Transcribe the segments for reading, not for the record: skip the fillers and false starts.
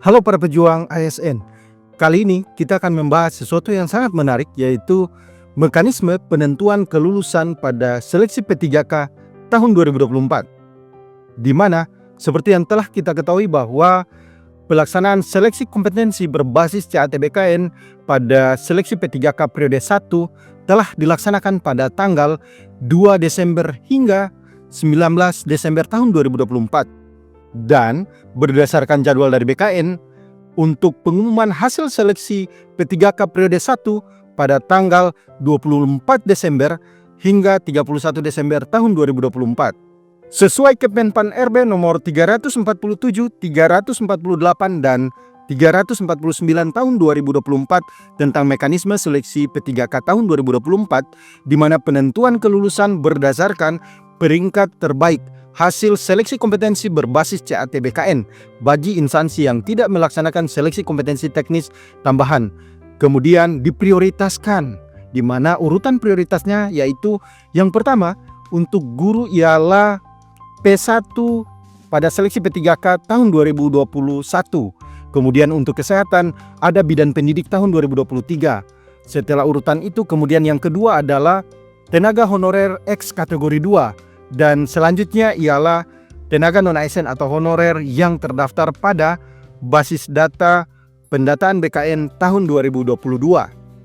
Halo para pejuang ASN. Kali ini kita akan membahas sesuatu yang sangat menarik, yaitu mekanisme penentuan kelulusan pada seleksi P3K tahun 2024. Di mana seperti yang telah kita ketahui bahwa pelaksanaan seleksi kompetensi berbasis CATBKN pada seleksi P3K periode 1 telah dilaksanakan pada tanggal 2 Desember hingga 19 Desember tahun 2024. Dan berdasarkan jadwal dari BKN, untuk pengumuman hasil seleksi P3K periode 1 pada tanggal 24 Desember hingga 31 Desember tahun 2024. Sesuai Kemenpan RB nomor 347, 348, dan 349 tahun 2024 tentang mekanisme seleksi P3K tahun 2024, di mana penentuan kelulusan berdasarkan peringkat terbaik hasil seleksi kompetensi berbasis CATBKN bagi instansi yang tidak melaksanakan seleksi kompetensi teknis tambahan. Kemudian diprioritaskan, di mana urutan prioritasnya yaitu yang pertama untuk guru ialah P1 pada seleksi P3K tahun 2021. Kemudian untuk kesehatan ada bidan pendidik tahun 2023. Setelah urutan itu kemudian yang kedua adalah tenaga honorer X kategori 2. Dan selanjutnya ialah tenaga non-ASN atau honorer yang terdaftar pada basis data pendataan BKN tahun 2022.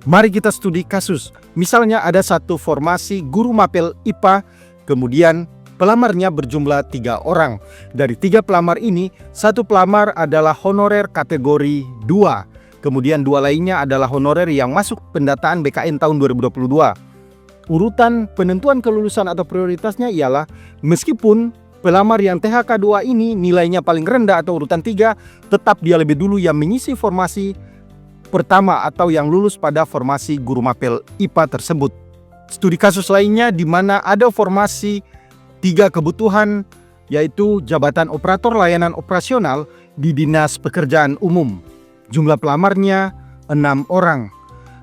Mari kita studi kasus. Misalnya ada satu formasi guru mapel IPA, kemudian pelamarnya berjumlah 3 orang. Dari 3 pelamar ini, 1 pelamar adalah honorer kategori 2. Kemudian 2 lainnya adalah honorer yang masuk pendataan BKN tahun 2022. Urutan penentuan kelulusan atau prioritasnya ialah meskipun pelamar yang THK 2 ini nilainya paling rendah atau urutan 3, tetap dia lebih dulu yang mengisi formasi pertama atau yang lulus pada formasi guru mapel IPA tersebut. Studi kasus lainnya di mana ada formasi 3 kebutuhan, yaitu jabatan operator layanan operasional di Dinas Pekerjaan Umum. Jumlah pelamarnya 6 orang.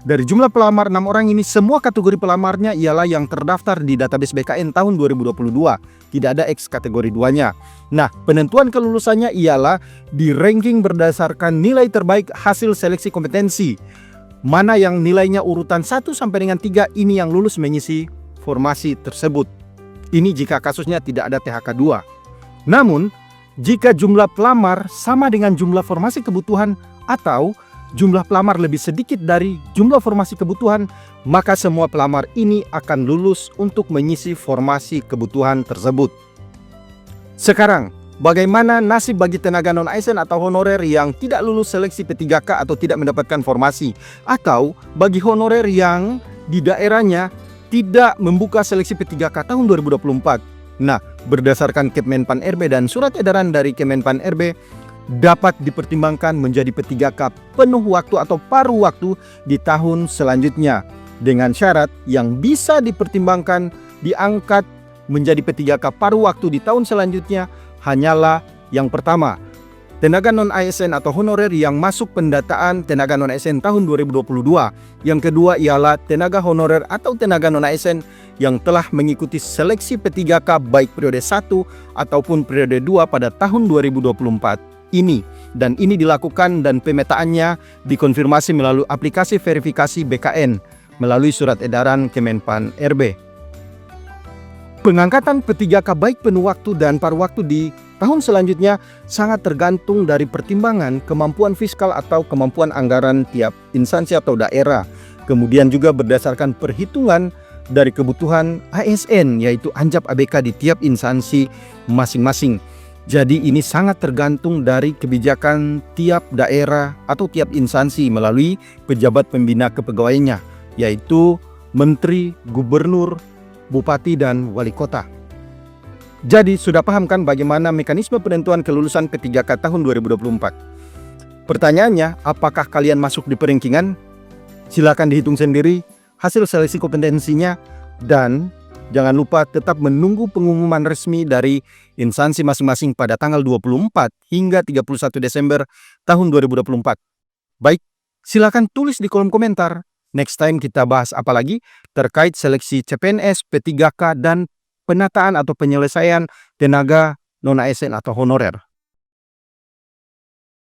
Dari jumlah pelamar 6 orang ini, semua kategori pelamarnya ialah yang terdaftar di database BKN tahun 2022. Tidak ada X kategori 2-nya. Nah, penentuan kelulusannya ialah di ranking berdasarkan nilai terbaik hasil seleksi kompetensi. Mana yang nilainya urutan 1 sampai dengan 3 ini yang lulus mengisi formasi tersebut. Ini jika kasusnya tidak ada THK 2. Namun, jika jumlah pelamar sama dengan jumlah formasi kebutuhan atau jumlah pelamar lebih sedikit dari jumlah formasi kebutuhan, maka semua pelamar ini akan lulus untuk mengisi formasi kebutuhan tersebut. Sekarang, bagaimana nasib bagi tenaga non-ASN atau honorer yang tidak lulus seleksi P3K atau tidak mendapatkan formasi, atau bagi honorer yang di daerahnya tidak membuka seleksi P3K tahun 2024? Nah, berdasarkan Kemenpan RB dan surat edaran dari Kemenpan RB, dapat dipertimbangkan menjadi P3K penuh waktu atau paruh waktu di tahun selanjutnya, dengan syarat yang bisa dipertimbangkan diangkat menjadi P3K paruh waktu di tahun selanjutnya hanyalah yang pertama, tenaga non-ASN atau honorer yang masuk pendataan tenaga non-ASN tahun 2022. Yang kedua ialah tenaga honorer atau tenaga non-ASN yang telah mengikuti seleksi P3K baik periode 1 ataupun periode 2 pada tahun 2024 ini. Dan ini dilakukan dan pemetaannya dikonfirmasi melalui aplikasi verifikasi BKN melalui surat edaran Kemenpan RB. Pengangkatan P3K baik penuh waktu dan paruh waktu di tahun selanjutnya sangat tergantung dari pertimbangan kemampuan fiskal atau kemampuan anggaran tiap instansi atau daerah. Kemudian juga berdasarkan perhitungan dari kebutuhan ASN, yaitu anjap ABK di tiap instansi masing-masing. Jadi ini sangat tergantung dari kebijakan tiap daerah atau tiap instansi melalui pejabat pembina kepegawaiannya, yaitu menteri, gubernur, bupati, dan wali kota. Jadi sudah paham kan bagaimana mekanisme penentuan kelulusan P3K tahun 2024? Pertanyaannya, apakah kalian masuk di peringkingan? Silakan dihitung sendiri hasil seleksi kompetensinya, dan jangan lupa tetap menunggu pengumuman resmi dari instansi masing-masing pada tanggal 24 hingga 31 Desember tahun 2024. Baik, silakan tulis di kolom komentar. Next time kita bahas apa lagi terkait seleksi CPNS, P3K, dan penataan atau penyelesaian tenaga non-ASN atau honorer.